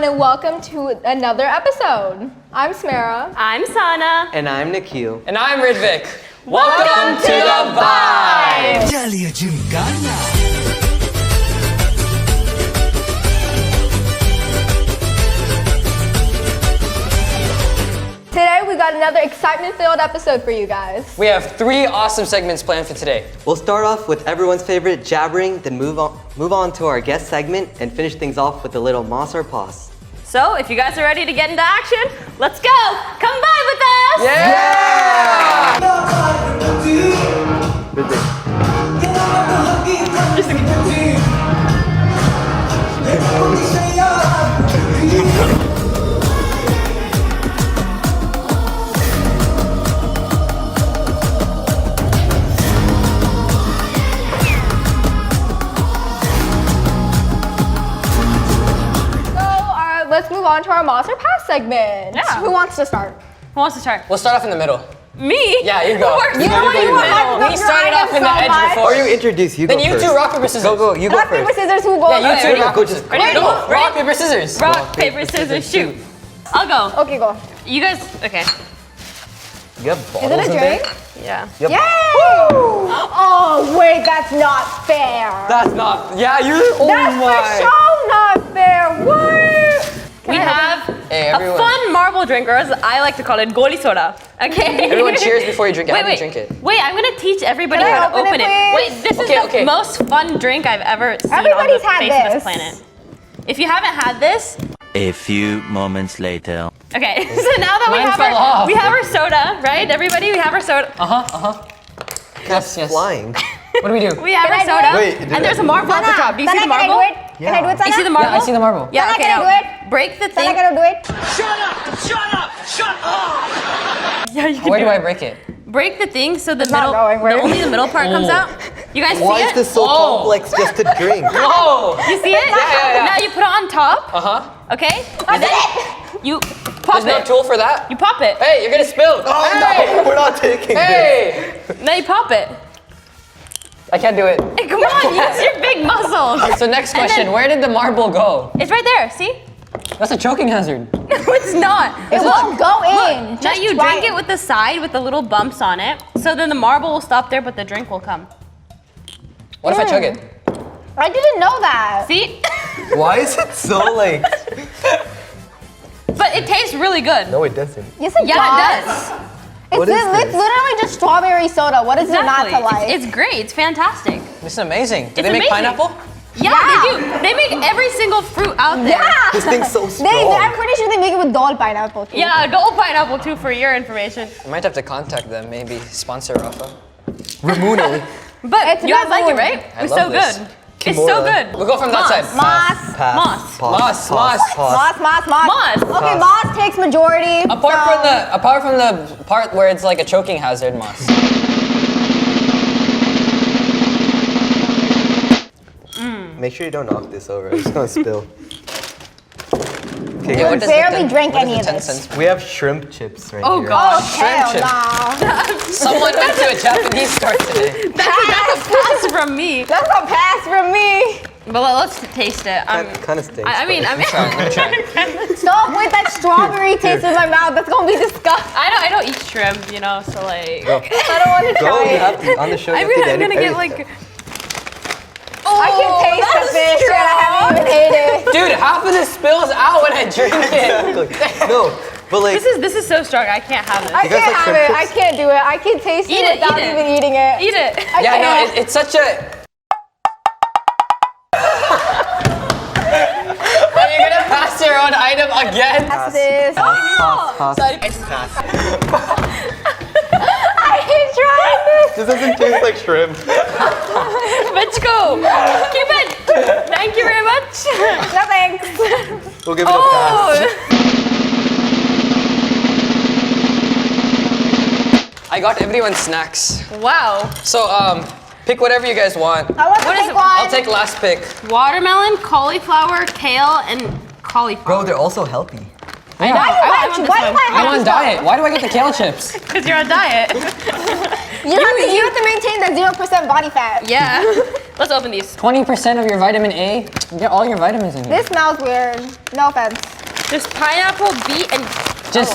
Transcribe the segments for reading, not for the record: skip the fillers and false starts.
everyone, and welcome to another episode. I'm Smera. I'm Sana. And I'm Nikhil. And I'm Ridvik. Welcome to the Vibe! Today we got another excitement-filled episode for you guys. We have 3 awesome segments planned for today. We'll start off with everyone's favorite jabbering, then move on to our guest segment and finish things off with a little moss or pause. So, if you guys are ready to get into action, let's go! Come by with us! Yeah! Let's move on to our Moss or Pass segment. Yeah. Who wants to start? Who wants to start? We'll start off in the middle. Me? Yeah, you go. You know what? You were hyping up We your started off items in the so edge much. before. Or you introduce, you Then go you first. two rock, paper, scissors. Go, you go Rock, first. paper, scissors, who goes Yeah, you two first? rock, paper, scissors. Ready? No, Ready? rock, paper, scissors. Rock, paper, scissors, shoot. I'll go. Okay, go. You guys, okay. You have bottles Is it a in drink? there? Yeah. Yep. Yay! Oh, wait, that's not fair. That's not, yeah, you're, That's for sure not fair. What? We have Hey, a everyone. fun marble drink, or as I like to call it, goli soda. Okay? Everyone cheers before you drink it. Wait, Have wait. me drink it. Wait, I'm gonna teach everybody Can I how to open open it, it. please? Wait, this Okay, is the okay. most fun drink I've ever seen Everybody's on the had face of this. this planet. If you haven't had this, A few moments later. okay. So now that Mine fell off. we have our soda, right? Everybody, we have our soda. Yes, yes. Flying. What do we do? We have Can our I do soda, it? Wait, do and there's a marble at the top. Do you see the Sana, marble? Can I do it? Can I do it, Sana? You see the marble? Yeah, I see the marble. Yeah, Sana, okay, can I now do it? break the Sana, thing. can I do it? Yeah, you can Where do do I it. break it? Break the thing so the not middle, going where- only the middle part comes out. You guys Why see is it? this so complex just to drink? Whoa! You see it? yeah. Now you put it on top, Uh-huh. okay? And then you pop There's no it. tool for that? You pop it. Hey, you're gonna spill. Oh hey! no, we're not taking this. Hey! Now you pop it. I can't do it. Hey, come on, use your big muscles. So next And question, then- where did the marble go? It's right there, see? That's a choking hazard. No, it's not. It won't go in. Now Just you try drink it with the side with the little bumps on it. So then the marble will stop there, but the drink will come. What if I chug it? I didn't know that. See? Why is it so like? But it tastes really good. No, it doesn't. Yes, it Yeah, does. it does. What is It's this? literally just strawberry soda. What is there not to like? It's great. It's fantastic. This is amazing. Do It's they make amazing. pineapple? Yeah, they do. They make every single fruit out there. Yeah. This thing's so I'm strong. pretty sure they make it with dole pineapple too. Yeah, gold pineapple too for your information. I might have to contact them, maybe sponsor Rafa. Ramune. But It's you guys like it, baboon. right? I It's love so this. good. It's so good. We'll go from that side. Moss. Pass. Moss. Pause. Moss. Pause. Moss. Moss. Okay, Moss takes majority. Apart from the part where it's like a choking hazard, moss. Make sure you don't knock this over. It's gonna spill. Okay, You what guys. does the barely 10 drink what any does of the 10 this. cents- We have shrimp chips right Oh here. god. Oh, hell chip. nah. Someone went to a Japanese store today. That's a pass from me. That's a pass from me. But let's taste it. Kind of stinks. I mean, Let me try. Stop with that strawberry taste in my mouth. That's gonna be disgusting. I don't eat shrimp, you know, so like. Go. I don't want to Go. try You it. have to, on the show. You I'm have to get gonna get everything. like. I can taste the fish and I haven't even ate it. Dude, half of this spills out when I drink it. Exactly. No, but like. This is so strong. I can't have I it. guys can't like have shrimp it. I chips? can't do it. I can taste Eat it it, without eat it. even eating it. Eat it. I Yeah, no, can't. it's such a. Are you gonna pass your own item again? Pass this. Pass. I hate trying this. This doesn't taste like shrimp. Let's go. Keep it. Thank you very much. No thanks. We'll give it a pass. I got everyone snacks. Wow. So, pick whatever you guys want. I want to What is take it? one. I'll take last pick. Watermelon, cauliflower, kale, and cauliflower. Bro, they're also healthy. I know. Why I want you this why one. you want I'm on diet. Why do I get the kale chips? Because you're on diet. You have to maintain the 0% body fat. Yeah. Let's open these. 20% of your vitamin A. You get all your vitamins in here. This smells weird. No offense. There's pineapple, beet, and Just.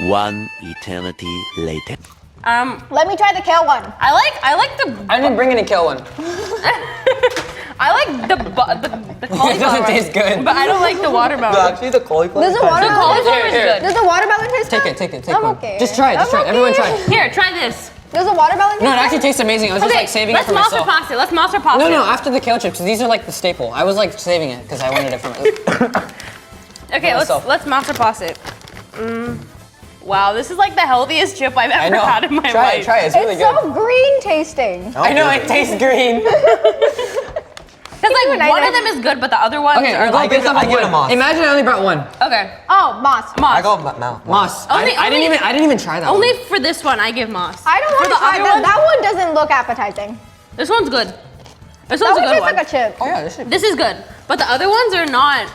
One eternity later. Let me try the kale one. I like the I didn't bring any kale one. I like the cauliflower. It doesn't taste good. But I don't like the watermelon. Actually, the cauliflower. Does the The watermelon cauliflower is Here, good. Does the watermelon taste Take good? it, take it, take I'm one. okay. Just try it, just try it. I'm Everyone okay. try it. Here, try this. Does the watermelon taste No, it good? actually tastes amazing. I was just like saving it let's for master myself. pasta. Let's master pasta. No, after the kale chips. These are like the staple. I was like saving it because I wanted it for myself. Okay, myself. let's master pasta it. Wow, this is like the healthiest chip I've I ever know. had in my Try life. it, try it. It's really It's good. so green tasting. I know, it tastes green. Because like one of them is good, but the other ones Okay, are go like. give based it- off I of give it a one. moss. Imagine I only brought one. Okay. Oh, moss. Moss. I go Mal. Moss. Only- I didn't even try that Only one. for this one, I give moss. I don't For want to the try other that. one, That one doesn't look appetizing. this one's good. This That one's a one good tastes one. like a chip. Oh yeah, this is. This is good, but the other ones are not.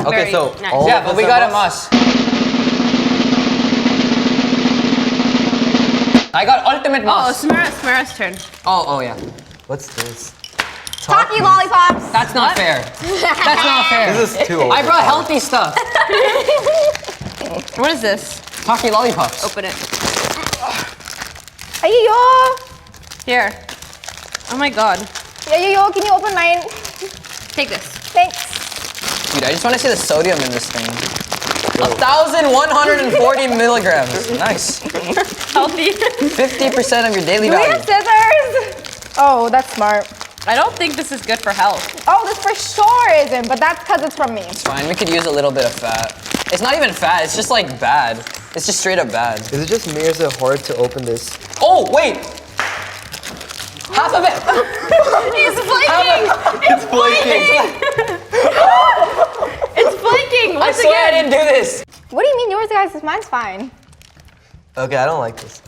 Okay, Very so nice. all Yeah, of but us we are got a moss? moss. I got ultimate Oh, moss. Smera's turn. Oh yeah. What's this? Taki lollipops. That's not fair. That's not fair. This is too old. I brought healthy stuff. What is this? Taki lollipops. Open it. Hey yo. Here. Oh my god. Hey yo, can you open mine? Take this. Thanks. Dude, I just want to see the sodium in this thing. 1,140 milligrams. Nice. Healthy. 50% of your daily Do we value. have scissors? Oh, that's smart. I don't think this is good for health. Oh, this for sure isn't, but that's because it's from me. It's fine. We could use a little bit of fat. It's not even fat. It's just like bad. It's just straight up bad. Is it just me or is it hard to open this? Oh wait. Half of it. It's flaking! It's flaking! It's flaking! I Once swear I again. didn't do this. What do you mean yours, guys? Mine's fine. Okay, I don't like this.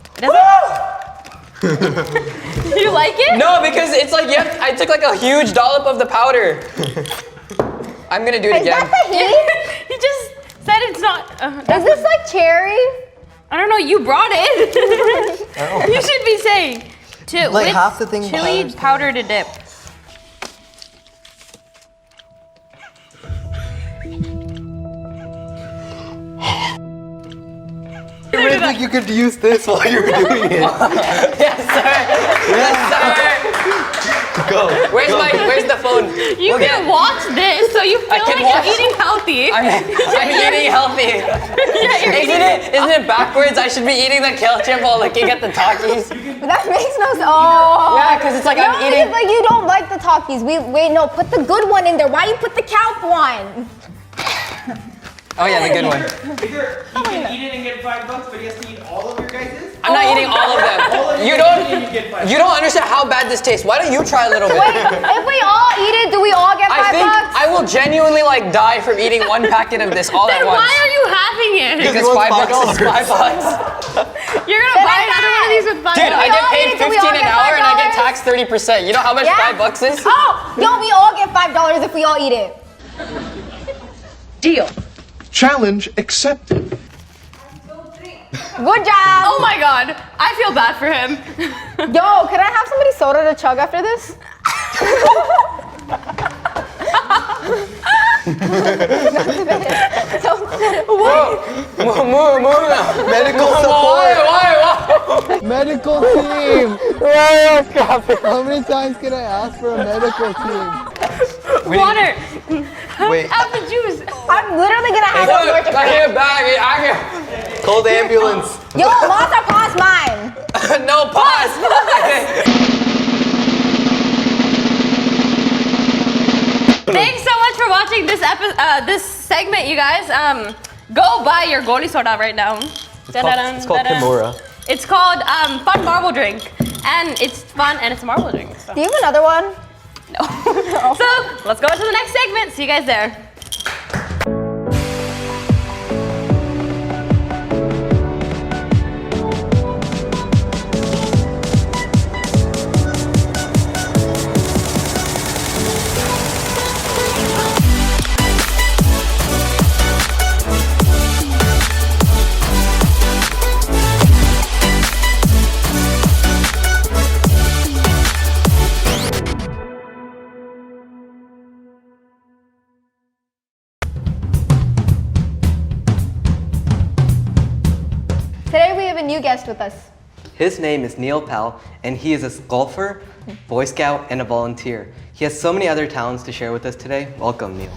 You like it? No, because it's like I took like a huge dollop of the powder. I'm gonna do it Is again. that the heat? You just said it's not. Is this like cherry? I don't know. You brought it. Oh. You should be saying. Like with half the thing chili powder's powder to dip. I didn't think you could use this while you were doing it. Yes, sir. Yes, sir. Go. Where's the phone? You Okay. can watch this, so you feel I can like watch- you're eating healthy. I'm eating healthy. Isn't it backwards? I should be eating the kale chip while looking at the Takis. That makes no sense. Oh. Yeah, because it's like No, I'm eating. because like you don't like the Takis. Wait, no, put the good one in there. Why you put the cow one? Oh yeah, the good one. Either he can eat it and get $5, but he has to eat all of your guys's. I'm not eating all of them. You don't understand how bad this tastes. Why don't you try a little bit? Wait, if we all eat it, do we all get I think $5? I will genuinely like die from eating one packet of this all Then at once. why are you having it? Because Because he wants $5 is $5. You're gonna Then buy I another buy one of it. these with $5. Dude, I we get all paid eat it, do we all 15 an get hour and I get $5? taxed 30%. You know how much Yeah. $5 is? Oh, no, we all get $5 if we all eat it. Deal. Challenge accepted. Good job. Oh my god, I feel bad for him. Yo, can I have somebody soda to chug after this? Move now. Medical Why? support. Medical team. How many times can I ask for a medical team? Water. Wait, Have the juice. I'm literally gonna have Look, a allergic I reaction. hear bag. I hear. call the ambulance. Yo, lost or pass mine. No pause. Thanks so much for watching this segment, you guys. Go buy your goalie soda right now. It's called Kimura. It's called Fun Marble Drink, and it's fun and it's a marble drink. So. Do you have another one? No. So let's go to the next segment. See you guys there. new guest with us. His name is Neil Pal, and he is a golfer, Boy Scout, and a volunteer. He has so many other talents to share with us today. Welcome, Neil.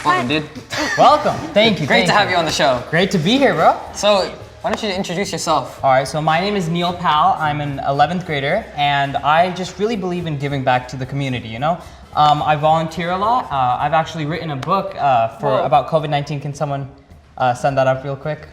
Welcome, dude. Welcome. Thank you. Great to have you on the show. Great to be here, bro. So, why don't you introduce yourself? All right, so my name is Neil Pal. I'm an 11th grader, and I just really believe in giving back to the community, you know? I volunteer a lot. I've actually written a book about COVID-19. Can someone send that up real quick?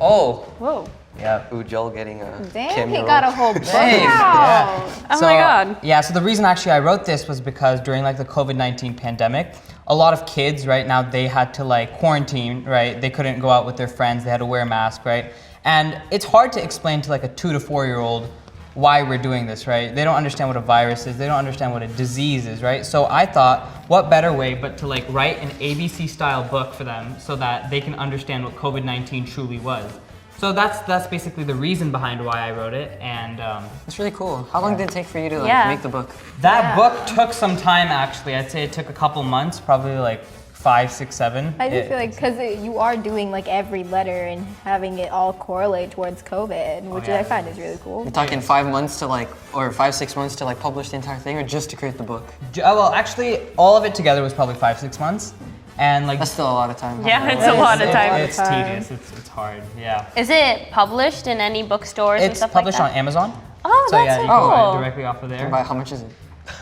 Oh. Whoa. Yeah. Ooh, Joel getting a Damn, cameo. he got a whole book Dang. out. Oh So, my God. Yeah, so the reason actually I wrote this was because during like the COVID-19 pandemic, a lot of kids right now, they had to like quarantine, right? They couldn't go out with their friends, they had to wear a mask, right? And it's hard to explain to like a 2 to 4 year old why we're doing this, right? They don't understand what a virus is, they don't understand what a disease is, right? So I thought, what better way but to like write an ABC style book for them so that they can understand what COVID-19 truly was. So that's basically the reason behind why I wrote it, and That's really cool. How long did it take for you to like Yeah. make the book? that book took some time actually. I'd say it took a couple months, probably like 5, 6, 7. I just feel like because you are doing like every letter and having it all correlate towards COVID, which yeah. I find is really cool. You're talking 5 months to like, or 5, 6 months to like publish the entire thing, or just to create the book? Well, actually, all of it together was probably 5, 6 months, and like That's still a lot of time. Yeah, it's a lot of time. It's tedious. It's hard. Yeah. Is it published in any bookstores and It's stuff published like on that? Amazon. Oh, So that's yeah, so you can buy it cool. directly off of there. But how much is it?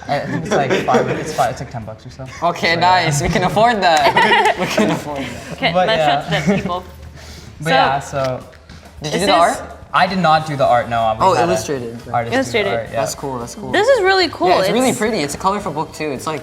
I think it's like it's like $10 or so. Okay, nice. We can afford that. We can afford that. Okay, But let's yeah. show it to the people. But So- yeah, so Did you Is do the this- art? I did not do the art. No. We Oh, had a illustrated. artist do the Illustrated. art, yeah. That's cool. That's cool. This is really cool. Yeah, it's really pretty. It's a colorful book too. It's like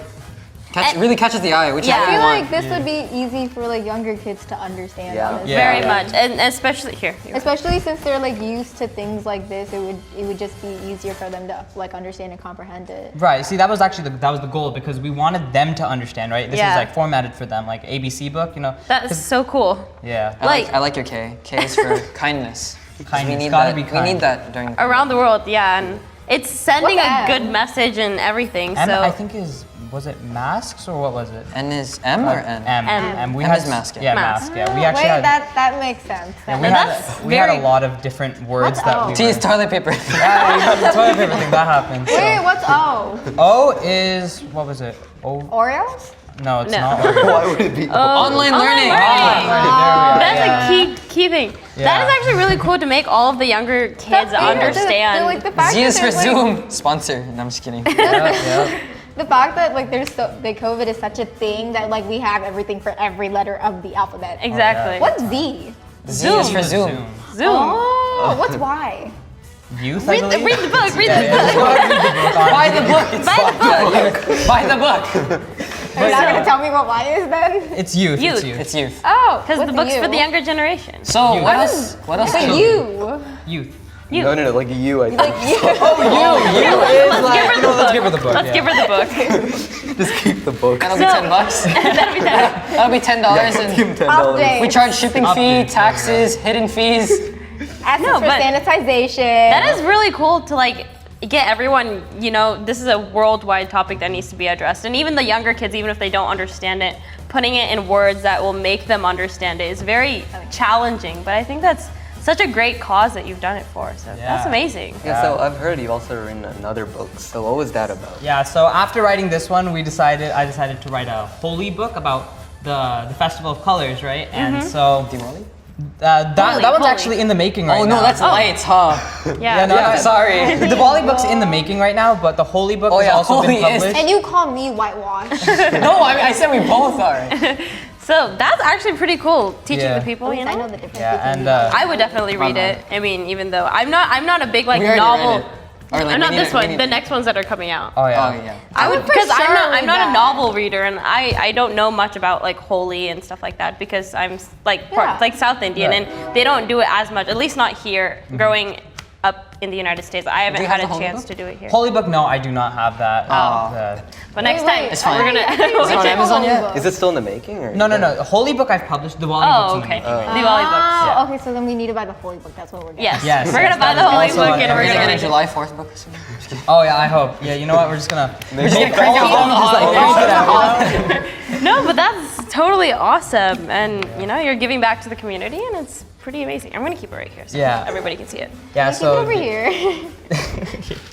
really catches the eye, which Yeah. I I feel really like want. this would be easy for like younger kids to understand. Yeah. Honestly. Yeah. Very much, and especially here. Especially since they're like used to things like this, it would just be easier for them to like understand and comprehend it. Right. See, that was actually the goal because we wanted them to understand, right? This Yeah. is like formatted for them, like ABC book, you know. That is so cool. Yeah. I like your K. K is for kindness. 'Cause Kindness, We need gotta that. be We kind. need that during. Around the world, yeah, and it's sending What's a M? good message and everything. M, So I think was it masks or what was it? N is M or N? M. We M had is mask, yeah. Yeah, Mask. mask. Yeah, we actually Wait, had. that makes sense. Yeah, that's we had a very- lot of different words What's that O? we T were. is toilet paper. Yeah, you have the toilet paper thing that happened. so. Wait, what's O? O is what was it? O. Oreos? No, it's No. not. Oreo. Why would it be? Online learning. learning. That's Yeah. a key thing. That Yeah. is actually really cool to make all of the younger kids understand. Like, the fact Z that is for there's, like, Zoom. Sponsor. No, I'm just kidding. Yeah. The fact that like there's the COVID is such a thing that like we have everything for every letter of the alphabet. Exactly. What's Z? Z is for Zoom. Zoom? Oh, what's Y? Youth, I Read the believe. book. Read Yeah, the yeah, book. just go ahead and read the book, Buy honestly. the book. It's Buy the book. Are you not gonna tell me what Y is then? It's youth. Youth. It's youth. It's youth. Oh, Because the what's book's U? for the younger generation. So Youth. what else? What else? But can you. Youth. You. No, like a U, I think. Like you. Let's give her the book. Let's yeah. give her the book. Just keep the book. That'll be $10. That'd be that. That'll be $10 Give him and $10. Update. we charge shipping fee, Update. taxes, hidden fees. S No, is for but- sanitization. That is really cool to like get everyone, you know, this is a worldwide topic that needs to be addressed. And even the younger kids, even if they don't understand it, putting it in words that will make them understand it is very challenging. But I think that's such a great cause that you've done it for. So that's Yeah. amazing. Yeah, so I've heard you've also written another book. So what was that about? Yeah, so after writing this one, I decided to write a holy book about the Festival of Colors, right? And so Diwali? that one's Holy. actually in the making right Oh now. no, that's lights, huh? Yeah. no, Yeah, sorry. The Diwali book's in the making right now, but the holy book Oh, has yeah, also been holy is- published. And you call me whitewash. No, I said we both are. So that's actually pretty cool, teaching Yeah. the people, you I know know. the difference. Yeah, between and I would definitely read it. I mean, even though I'm not a big like We already novel. read it. Or, like, I'm not we need this it- we one. need The it. next ones that are coming out. oh Oh yeah. yeah. I would for because sure I'm read not a that. novel reader, and I don't know much about like holy and stuff like that because I'm like Yeah. like South Indian, Right. and they don't do it as much. At least not here. Growing up in the United States. I haven't Do you had a have the chance Holy to do it here. Holy Book, no, I do not have that. But next Wait, time, wait, It's fine. we're gonna. Is it on Amazon yet? Is it still in the making? Or No. Holy Book I've published. The Wally Oh, Book's in the okay. making. Diwali books. Oh, okay, so then we need to buy the Holy Book. That's what we're doing. Yes. Yes, We're yes, gonna buy that the is Holy also Book on and We're we're gonna gonna get a July 4th book or something. Just kidding. Oh yeah, I hope. Yeah, you know what? We're just gonna We're just gonna crank it all of them, just like crank it out. No, but that's totally awesome, and you know, you're giving back to the community, and it's pretty amazing. I'm gonna keep it right here, so Yeah. everybody can see it. Yeah, Keep it so over here.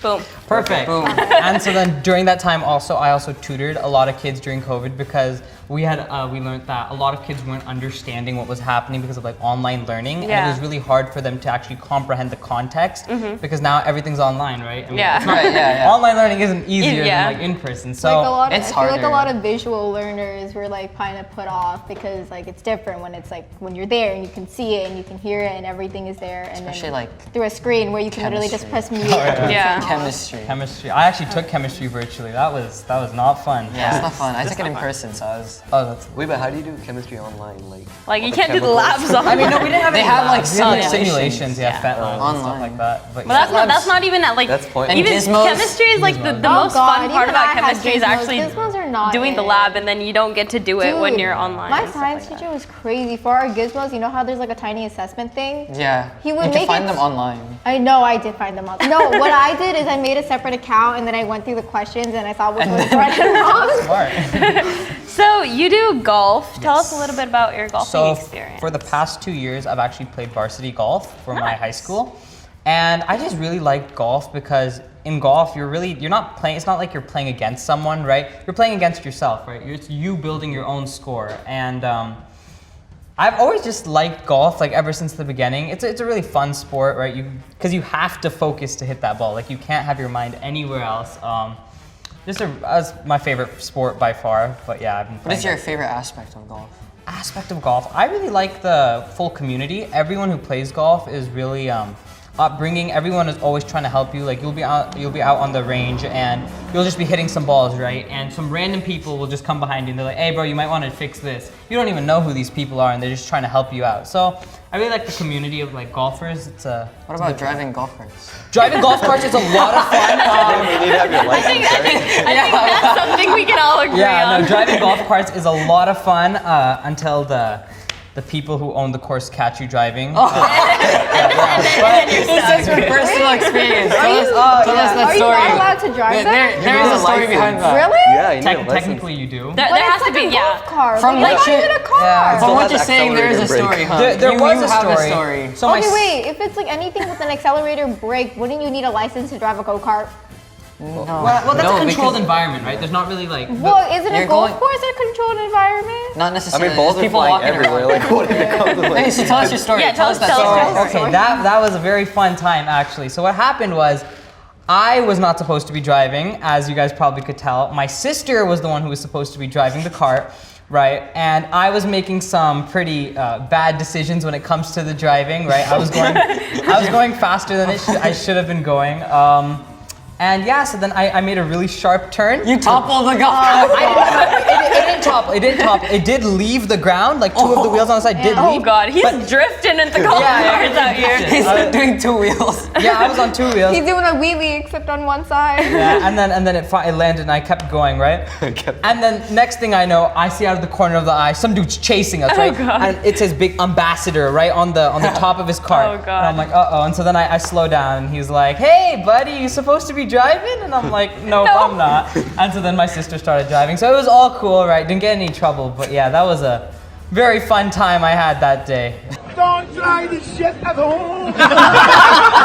Boom. perfect. Boom. And so then during that time also, I also tutored a lot of kids during COVID because we learned that a lot of kids weren't understanding what was happening because of like online learning, and Yeah. it was really hard for them to actually comprehend the context because now everything's online, right? I mean, Yeah. it's not- Right, yeah. Online learning isn't easier Yeah. than like in person. Like a So lot of, it's I feel like a harder. lot of visual learners were like kind of put off because like it's different when it's like when you're there and you can see it and you can hear it and everything is there, and Especially, then like, through a screen where you can literally just press chemistry. mute. Yeah. Chemistry. chemistry. I actually took chemistry virtually. That was not fun. Yeah, it's not fun. I took it in person, so I was. Oh, that's. Wait, but how do you do chemistry online? Like you the can't do the chemicals? labs on. I mean, no, we didn't have. They any had, like, labs. We had, simulations. simulations, yeah, Yeah. fentanyl and stuff Online. like that. But that's not even at like. That's pointless. Even And gizmos. chemistry is like the Oh most God, fun part even about I had chemistry is gizmos. actually Gizmos are not doing the it. lab, and then you don't get to do it when Dude, you're online. My and stuff science like teacher was crazy. For our gizmos, you know how there's like a tiny assessment thing? Yeah. He would you can make find it- them online. I know I did find them on. No, what I did is I made a separate account and then I went through the questions and I saw which was right and wrong. Smart. So you do golf. Tell us a little bit about your golfing So experience. for the past 2 years, I've actually played varsity golf for my high Nice. school, and I just really like golf because in golf you're not playing. It's not like you're playing against someone, right? You're playing against yourself, right? It's you building your own score, and I've always just liked golf, like ever since the beginning. It's a really fun sport, right? Because you have to focus to hit that ball. Like you can't have your mind anywhere else. That's my favorite sport by far. But yeah, I've been What playing is your it. favorite aspect of golf? Aspect of golf? I really like the full community. Everyone who plays golf is really upbringing. Everyone is always trying to help you. Like you'll be out on the range and you'll just be hitting some balls, right? And some random people will just come behind you and they're like, "Hey, bro, you might want to fix this." You don't even know who these people are, and they're just trying to help you out. So I really like the community of like golfers. What about driving golf carts? Driving golf carts is a lot of fun. You need to have your license. I think that's something we can all agree Yeah, on. no, driving golf carts is a lot of fun until the people who own the course catch you driving. This is from personal experience. Tell us that Are you story. not allowed to drive them? There is a story behind that. Really? Yeah, you need a license. Technically, you do. There But has it's to like be, a yeah. golf cart. From Like, what you're not you- in a car. Yeah. From what Still you're has saying, there is a accelerator story, brake. huh? There you was a have story. a story. So my Okay, wait. If it's like anything with an accelerator brake, wouldn't you need a license to drive a go-kart? No. well, that's No, a controlled because- environment, right? There's not really like. Well, is it a You're golf going- course or a controlled environment? Not I necessarily. mean, balls There's are people flying walking everywhere. around. Like, what if it comes with Hey, like? so tell us your story. Yeah, tell us that your story. story. Okay, that was a very fun time actually. So what happened was, I was not supposed to be driving, as you guys probably could tell. My sister was the one who was supposed to be driving the cart, right? And I was making some pretty bad decisions when it comes to the driving, right? I was going faster than I should have been going. And yeah, so then I made a really sharp turn. You toppled the golf cart. It didn't topple. It didn't topple. It did leave the ground. Like two of the wheels on the side did Oh leave. God, he's but- drifting into golf carts out here. He's doing two wheels. Yeah, I was on two wheels. He's doing a wheelie except on one side. Yeah, and then it landed and I kept going, right? And then next thing I know, I see out of the corner of the eye, some dude's chasing us, right? God. And it says big ambassador right on the top of his cart. Oh, God. And I'm like, uh-oh. And so then I slow down and he's like, "Hey buddy, you supposed to be driving?" And I'm like, "Nope, No. I'm not." And so then my sister started driving. So it was all cool, right? Didn't get any trouble, but yeah, that was a very fun time I had that day. Don't try this shit at home.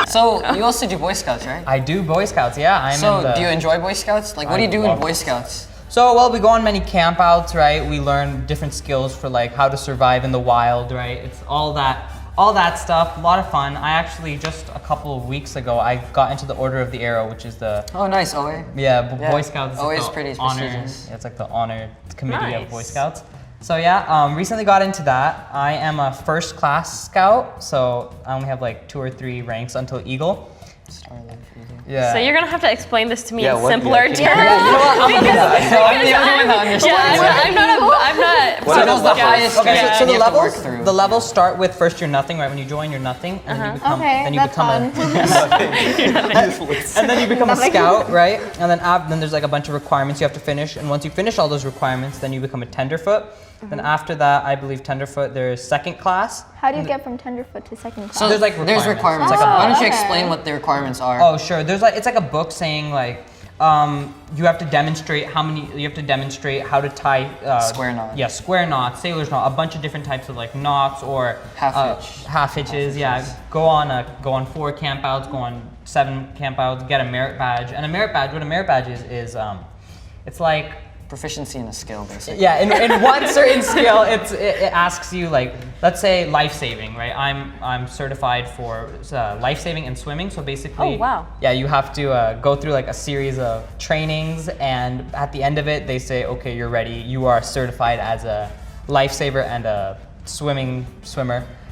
So you also do Boy Scouts, right? I do Boy Scouts, yeah. I'm in So the, do you enjoy Boy Scouts? Like, what do you do in love Boy Boy Scouts? So, well, we go on many campouts, right? We learn different skills for like how to survive in the wild, right? It's all that stuff, a lot of fun. I actually, just a couple of weeks ago, I got into the Order of the Arrow, which is the, Oh, nice, OA. yeah, Yeah. Boy Scouts. OA is the pretty honor, prestigious. yeah, it's like the honor committee of Boy Nice. Scouts. So yeah, recently got into that. I am a first class scout, so I only have like 2 or 3 ranks until Eagle. Star life easy. Yeah. So you're gonna have to explain this to me Yeah, in what- simpler yeah, terms. can You know what? I'm gonna do that. So I'm the only one that understands. Yeah, I'm not. What so is the highest Okay, grade so you the have to work levels, through? the levels start with first you're nothing, right? When you join, you're nothing, and then you become, Okay, then you that's become fun. and then you become a Nothing. scout, right? And then there's like a bunch of requirements you have to finish, and once you finish all those requirements, then you become a tenderfoot. Then after that, I believe tenderfoot, there's second class. How do you get from tenderfoot to second class? So There's, like, there's requirements. requirements. Why don't you okay. explain what the requirements are? Oh, sure. There's like, it's like a book saying like, you have to demonstrate how to tie Square knot. Yeah, square knots, sailor's knot, a bunch of different types of like knots or half hitches. Yeah, go on 4 campouts, go on 7 campouts, get a merit badge. And what a merit badge is it's like, Proficiency in a skill, basically. yeah, in one certain skill, it asks you like, let's say life saving, right? I'm certified for life saving and swimming, so basically, Oh, wow. yeah, you have to go through like a series of trainings, and at the end of it, they say, okay, you're ready. You are certified as a lifesaver and a swimmer.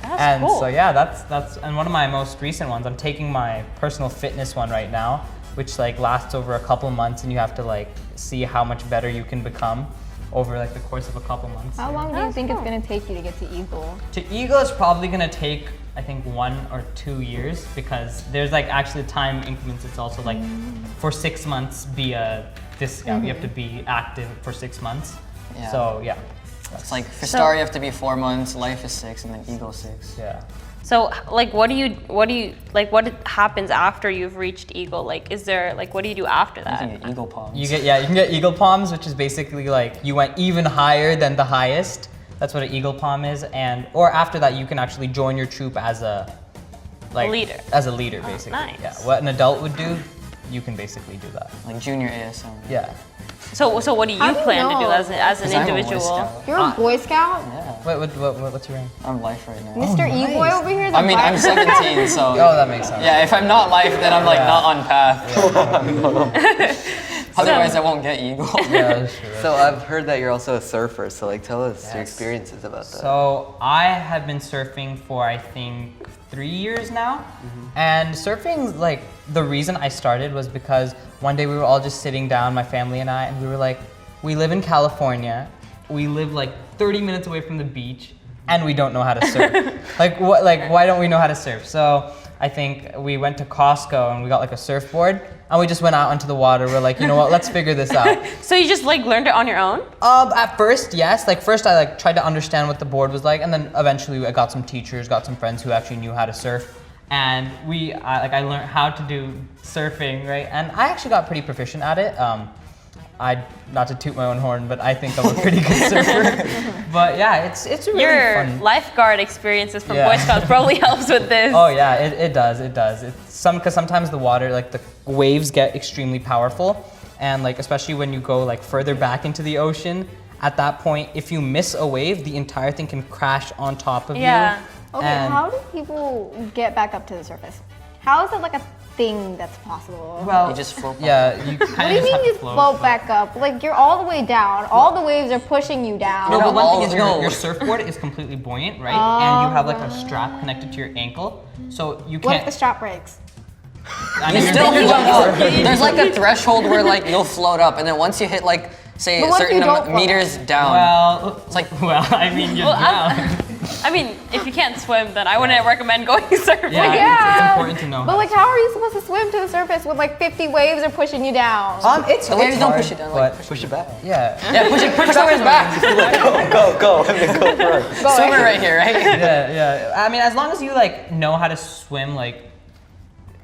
That's and cool. so yeah, that's and one of my most recent ones. I'm taking my personal fitness one right now, which like lasts over a couple months, and you have to like see how much better you can become over like the course of a couple months. How long do you think it's going to take you to get to Eagle? To Eagle is probably gonna take, I think, 1 or 2 years, because there's like actually time increments. It's also like for 6 months be a disc scout. You have to be active for 6 months. Yeah. So yeah, It's like for Star you have to be 4 months, Life is 6, and then Eagle 6. yeah. So like, what what happens after you've reached Eagle? Like, is there like, what do you do after You can that? get Eagle palms. You can get eagle palms, which is basically like you went even higher than the highest. That's what an eagle palm is, or after that you can actually join your troop as a leader. As a leader, basically. nice. Yeah. What an adult would do, you can basically do that. Like junior ASM. Yeah. So what do you How do you plan to do know? as an 'Cause I'm a Boy individual? Scout. You're a Boy Scout? Yeah. What's your rank? I'm Life right now. Mr. E-Boy over here? I mean, I'm 17, so. Oh, that makes sense. Yeah, if I'm not Life, then I'm like Yeah. not on path. Otherwise, I won't get Eagle. Yeah, that's true. So I've heard that you're also a surfer, so like tell us your Yes. experiences about that. So I have been surfing for I think 3 years now, and surfing, like, the reason I started was because one day we were all just sitting down, my family and I, and we were like, we live in California, we live like 30 minutes away from the beach, and we don't know how to surf. Why don't we know how to surf? So I think we went to Costco and we got like a surfboard, and we just went out onto the water. We're like, you know what, let's figure this out. So you just like learned it on your own? At first, yes. Like first I like tried to understand what the board was like, and then eventually I got some teachers, got some friends who actually knew how to surf. And I learned how to do surfing, right? And I actually got pretty proficient at it. Not to toot my own horn, but I think I'm a pretty good surfer. But yeah, it's really Your fun. lifeguard experiences from Yeah. Boy Scouts probably helps with this. Oh yeah, it does. Because sometimes the water, like the waves get extremely powerful, and like especially when you go like further back into the ocean, at that point, if you miss a wave, the entire thing can crash on top of Yeah. you. Okay, And- how do people get back up to the surface? How is it like a thing that's possible? Well, You just float back yeah, you what do kind you of just mean have you to float. float back up? Like you're all the way down. All the waves are pushing you down. No, but one thing is No. your surfboard is completely buoyant, right? And you have like a strap connected to your ankle, so you What if can't. the strap breaks? I You mean, still you're- float up. There's like a threshold where like you'll float up, and then once you hit like say But a what if you certain don't float meters down, Well, it's like I mean, you're down. I mean, if you can't swim, then I wouldn't recommend going surfing. Yeah, it's important to know. But like, how are you supposed to swim to the surface when like 50 waves are pushing you down? It's the waves it's don't hard, push it down, like, but Push it back. yeah, yeah, push someone's back. Go. I'm gonna go first. Swimmer right here, right? yeah. I mean, as long as you like know how to swim like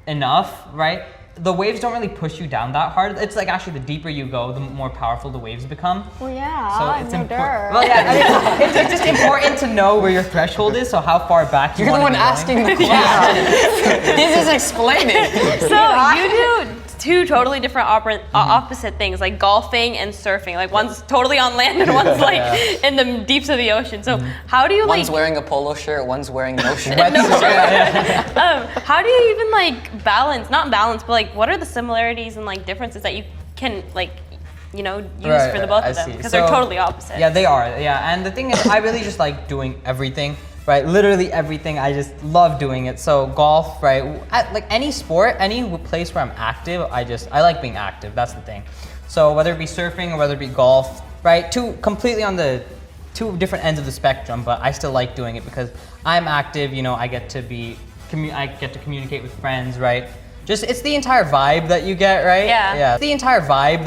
enough, right? The waves don't really push you down that hard. It's like actually the deeper you go, the more powerful the waves become. Well, yeah. So it's no important. dirt. Well, yeah, I mean, it's just important to know where your threshold is. So how far back you You're the want one to be asking going. the question. He's just explaining. So you do two totally different opposite things, like golfing and surfing. Like one's totally on land and one's like in the deeps of the ocean. So how do you One's like? wearing a polo shirt, one's wearing no shirt. How do you even like balance? Not balance, but like what are the similarities and like differences that you can like, you know, use Right, for the both I of them? see. Because they're So- totally opposite. Yeah, they are. Yeah, and the thing is, I really just like doing everything. right? Literally everything. I just love doing it. So golf, right? Like any sport, any place where I'm active, I like being active. That's the thing. So whether it be surfing or whether it be golf, right? Completely on the two different ends of the spectrum, but I still like doing it because I'm active. You know, I get to communicate with friends, right? Just it's the entire vibe that you get, right? Yeah. The entire vibe.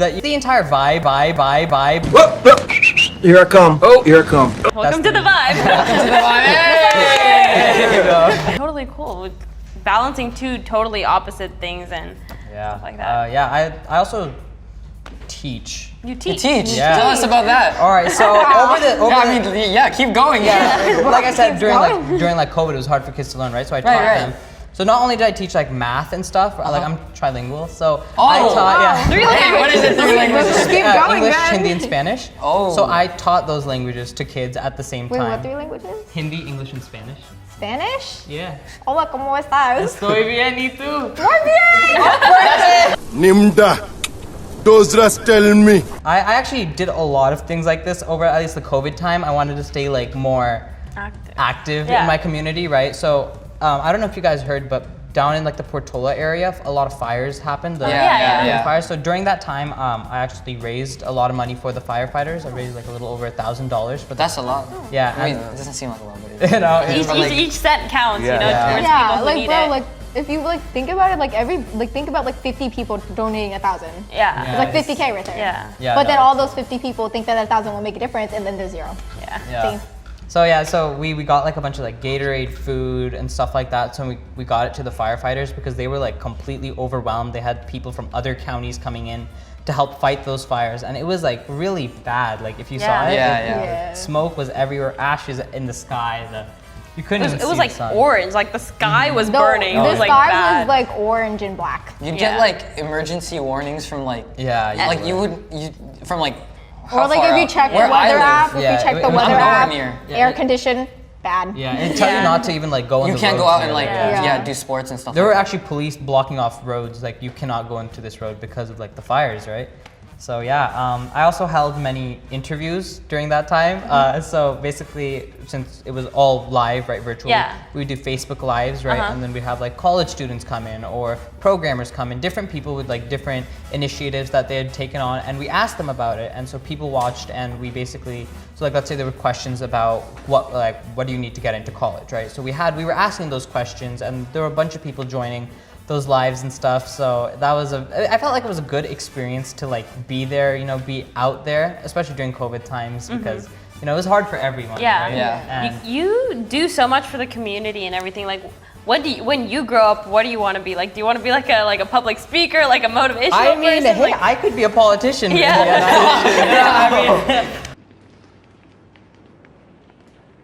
Here I come. Oh, here I come. Welcome to the vibe. Hey! Totally cool. With balancing two totally opposite things and stuff like that. I also teach. You teach. Yeah. Tell us about that. All right, so keep going. Yeah, like I said, during COVID, it was hard for kids to learn, right? So I taught them. So not only did I teach like math and stuff, like I'm trilingual, so I taught, Three languages. What is it? 3 languages? Just keep going, English, man. Hindi, and Spanish. Oh. So I taught those languages to kids at the same Wait, time. what 3 languages? Hindi, English, and Spanish. Spanish? Yeah. Hola, ¿cómo estás? Estoy bien, ¿y tú? Muy bien! Nimda. Those just tell me. I actually did a lot of things like this over at least the COVID time. I wanted to stay like more active in my community, right? So I don't know if you guys heard, but down in like the Portola area, a lot of fires happened. Fires. So during that time, I actually raised a lot of money for the firefighters. I raised like a little over $1,000 for That's a lot. Yeah. I mean, it doesn't seem like a lot, but it is. You know, Each cent counts, you know, towards Yeah, people who like need bro, it. like if you like think about it, think about like 50 people donating 1,000. Yeah. It's like 50K right there. Yeah. But then all those 50 people think that 1,000 will make a difference, and then there's 0. Yeah. So we got like a bunch of like Gatorade food and stuff like that. So we got it to the firefighters because they were like completely overwhelmed. They had people from other counties coming in to help fight those fires, and it was like really bad. Like if you saw it, Yeah. smoke was everywhere, ashes in the sky. You couldn't even see It was the like sun. orange, like the sky was burning. It The was like sky bad. was like orange and black. You get like emergency warnings from like Yeah. from like Or like if you check the Where I weather live. app, if Yeah, you check it the was weather nowhere app, near. air conditioned, bad. Yeah, and tell you not to even like go on You the can't go roads out near and like there. do sports and stuff. There were like that. actually police blocking off roads, like you cannot go into this road because of like the fires, right? So I also held many interviews during that time. So basically, since it was all live, right, virtually, we would do Facebook Lives, right? And then we have like college students come in or programmers come in, different people with like different initiatives that they had taken on, and we asked them about it. And so people watched, and we basically, so like let's say there were questions about what do you need to get into college, right? So we were asking those questions, and there were a bunch of people joining those lives and stuff. So that was I felt like it was a good experience to like be there, you know, be out there, especially during COVID times because you know it was hard for everyone. Yeah. Right? Yeah. You do so much for the community and everything. Like, when you grow up, what do you want to be? Like, do you want to be like a public speaker, like a motivational I mean, person? hey, I could be a politician.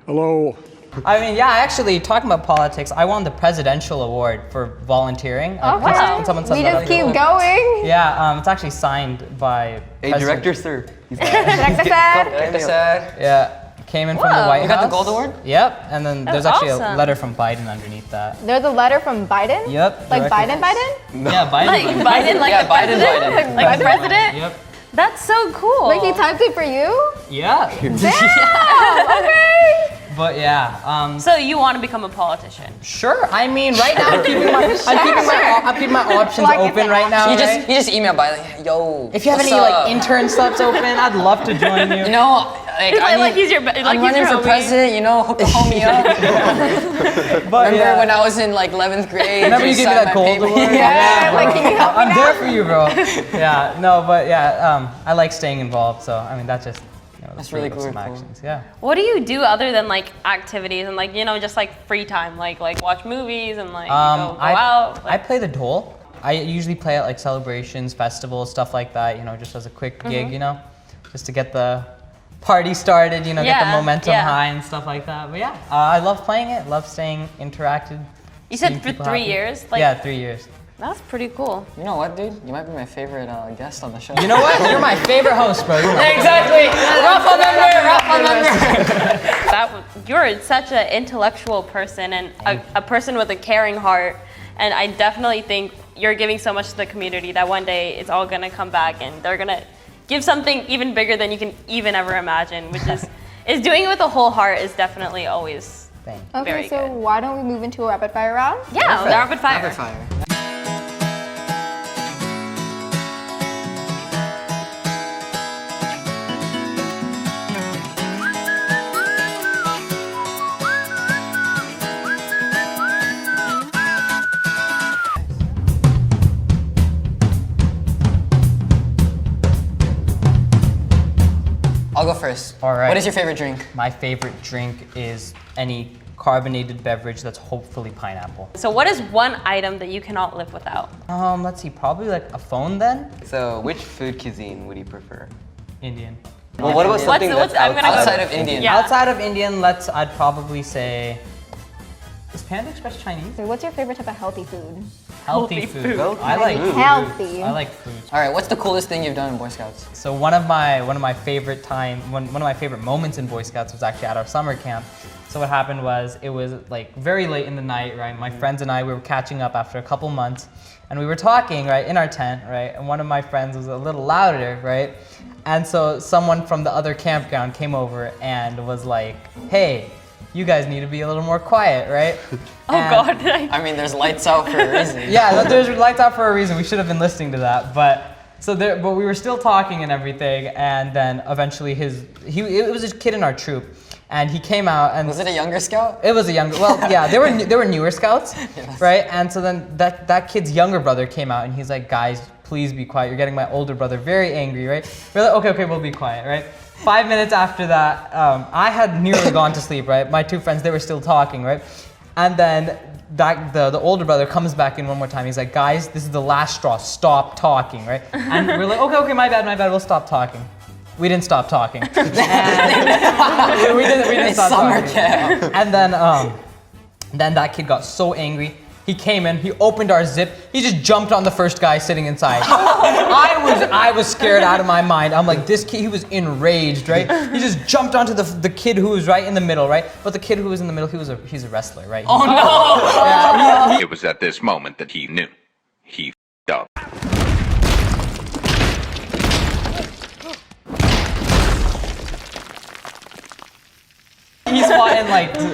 Hello. I mean, actually, talking about politics, I won the presidential award for volunteering. wow. Someone said We that just earlier. keep going. Yeah, it's actually signed by Hey, President- director, sir. He's Like I said. Yeah, came in from the White House. You got the gold award? Yep, and then there's That's actually a awesome. letter from Biden underneath that. There's a letter from Biden. Yep. Like directly- Biden? Yeah, Biden. Like Biden, like Yeah, the Biden, president? Biden. Like the president? Yep. That's so cool. Like he typed it for you? Yeah. Damn, okay. But yeah, So you want to become a politician? sure. I mean, right now I'm keeping my options Like open it's right now. You right? just email by like, yo. If you have what's any up? like intern stuffs open, I'd love to join you. You know, like, He's your I'm running for homie. president. You know, hook a homie up. But Remember yeah. when I was in like 11th grade? Remember you gave me signed that my gold paper? award? Yeah, like can you help me I'm now? there for you, bro. Yeah, no, but yeah, I like staying involved. So I mean, that's just That's really fruit of cool. some actions. Yeah. What do you do other than like activities and like just like free time, like watch movies and like go out? I play the dhol. I usually play at like celebrations, festivals, stuff like that. You know, just as a quick gig. You know, just to get the party started. You know, get the momentum high and stuff like that. But yeah, I love playing it. Love staying interacted. You said seeing for people 3 happy. years? Like, Yeah, 3 years. That's pretty cool. You know what, dude? You might be my favorite guest on the show. You know what? You're my favorite host, bro. Exactly. Rafa member. You're such an intellectual person and a person with a caring heart. And I definitely think you're giving so much to the community that one day it's all gonna come back and they're gonna give something even bigger than you can even ever imagine, which is doing it with a whole heart is definitely always thing. Okay, Very so good. why don't we move into a rapid fire round? Yeah, the rapid fire. Rapid fire. I'll go first. All right. What is your favorite drink? My favorite drink is any carbonated beverage that's hopefully pineapple. So what is one item that you cannot live without? Let's see, probably like a phone then? So, which food cuisine would you prefer? Indian. Well, what about something What's- that's I'm gonna go- Outside of Indian. Yeah. Outside of Indian, I'd probably say, is Panda Express Chinese? So what's your favorite type of healthy food? Healthy food. I like fruits. Healthy. I like fruits. All right, what's the coolest thing you've done in Boy Scouts? So one of my favorite moments in Boy Scouts was actually at our summer camp. So what happened was, it was like very late in the night, right? My friends and I, we were catching up after a couple months, and we were talking, right, in our tent, right? And one of my friends was a little louder, right? And so someone from the other campground came over and was like, "Hey, you guys need to be a little more quiet, right?" Oh And- God. I mean, there's lights out for a reason. Yeah, there's lights out for a reason. We should have been listening to that, but we were still talking and everything, and then eventually it was a kid in our troop, and he came out and Was it a younger scout? it was a younger. Well, yeah, they were newer scouts, right? And so then that kid's younger brother came out, and he's like, "Guys, please be quiet. You're getting my older brother very angry, right?" We're like, okay, we'll be quiet, right? 5 minutes after that, I had nearly gone to sleep, right? My two friends, they were still talking, right? And then the older brother comes back in one more time. He's like, "Guys, this is the last straw. Stop talking," right? And we're like, okay, my bad. We'll stop talking. We didn't stop talking. And we didn't stop Summer talking. camp. And then that kid got so angry. He came in, he opened our zip, he just jumped on the first guy sitting inside. I was scared out of my mind. I'm like, this kid, he was enraged, right? He just jumped onto the kid who was right in the middle, right? But the kid who was in the middle, he's a wrestler, right? Oh no! Yeah, It was at this moment that he knew. He f***ed up.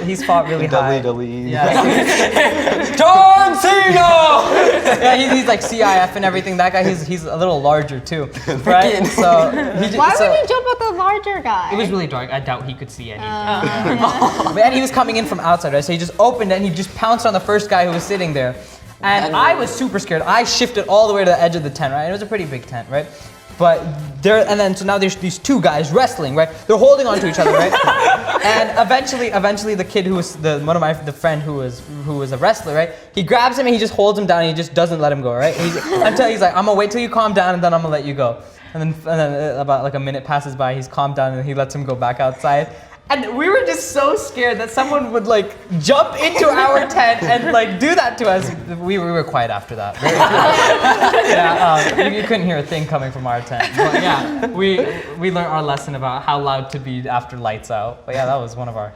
he's fought really high. Yeah. John Cena! Yeah, he's like CIF and everything. That guy, he's a little larger too, right? So Why would you jump at the larger guy? It was really dark. I doubt he could see anything. And he was coming in from outside, right? So he just opened it and he just pounced on the first guy who was sitting there. And I was super scared. I shifted all the way to the edge of the tent, right? It was a pretty big tent, right? But so now there's these two guys wrestling, right? They're holding on to each other, right? And eventually the kid the friend who was a wrestler, right? He grabs him and he just holds him down and he just doesn't let him go, right? Until he's like, "I'm gonna wait till you calm down and then I'm gonna let you go." And then about like a minute passes by, he's calmed down and he lets him go back outside. And we were just so scared that someone would like jump into our tent and like do that to us. We were quiet after that. Yeah, you couldn't hear a thing coming from our tent. But yeah, we learned our lesson about how loud to be after lights out. But yeah, that was one of our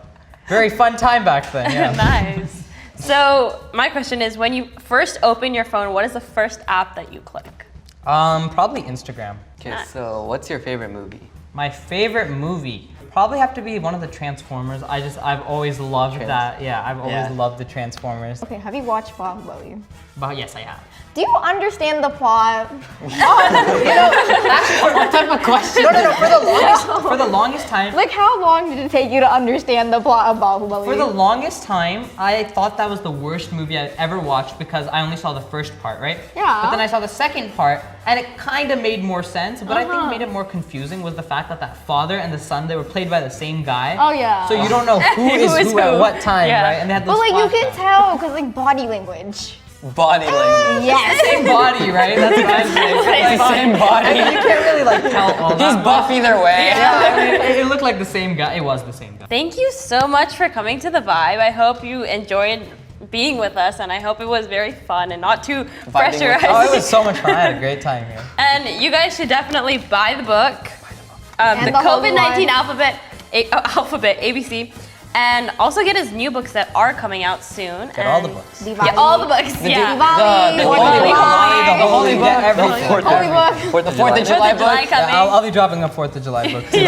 very fun time back then. Yeah. Nice. So my question is, when you first open your phone, what is the first app that you click? Probably Instagram. Okay, so what's your favorite movie? My favorite movie probably have to be one of the Transformers. I've always loved that. Yeah, I've always loved the Transformers. Okay, have you watched Bahubali? But yes, I have. Do you understand the plot? What type of question? No. For the longest time. Like, how long did it take you to understand the plot of Bahubali? For the longest time, I thought that was the worst movie I'd ever watched because I only saw the first part, right? Yeah. But then I saw the second part, and it kind of made more sense. But I think it made it more confusing was the fact that father and the son, they were played by the same guy. Oh yeah. So you don't know who is who at what time, Yeah. right? And they had those But like, you can flashbacks. tell because like body language. Body language. Yes. Same body, right? That's what I'm saying. Same body. You can't really like tell all He's that. buff either way. Yeah, I mean, it looked like the same guy. It was the same guy. Thank you so much for coming to the Vibe. I hope you enjoyed being with us, and I hope it was very fun and not too pressurized. Oh, it was so much fun. I had a great time here. And you guys should definitely buy the book, And the the Holy COVID-19 One. alphabet, ABC, and also get his new books that are coming out soon. Get all the books. Get all the books. Yeah. Diwali. The Diwali. Holy You get everything. Holy book. The 4th of July book. coming. I'll be dropping a 4th of July book. Too.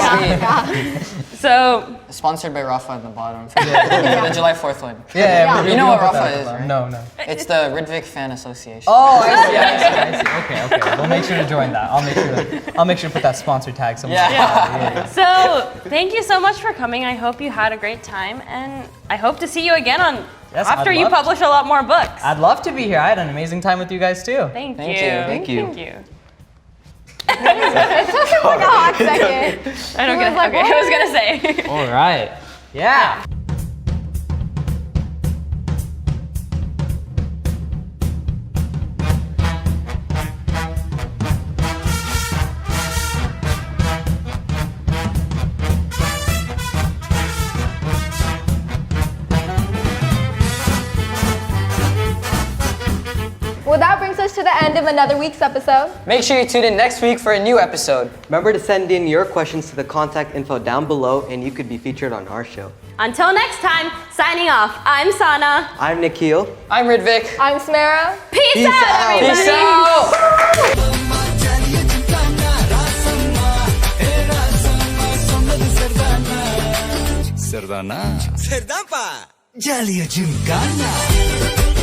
So Sponsored by Rafa at the bottom. The July 4th one. Yeah. You know what Rafa Rafa is, right? No. It's the Ridvik Fan Association. Oh, I see. Okay. We'll make sure to join that. I'll make sure to put that sponsor tag somewhere. Yeah. So, thank you so much for coming. I hope you had a great time, and I hope to see you again after you publish a lot more books. I'd love to be here. I had an amazing time with you guys too. Thank you. Thank you. Thank you. It took him like a hot second. I was gonna say. All right. Yeah. Well, that brings us to the end of another week's episode. Make sure you tune in next week for a new episode. Remember to send in your questions to the contact info down below and you could be featured on our show. Until next time, signing off. I'm Sana. I'm Nikhil. I'm Ridvik. I'm Smera. Peace out, everybody. Peace out. Serdana. Serdampa. Jalia Gymkhana.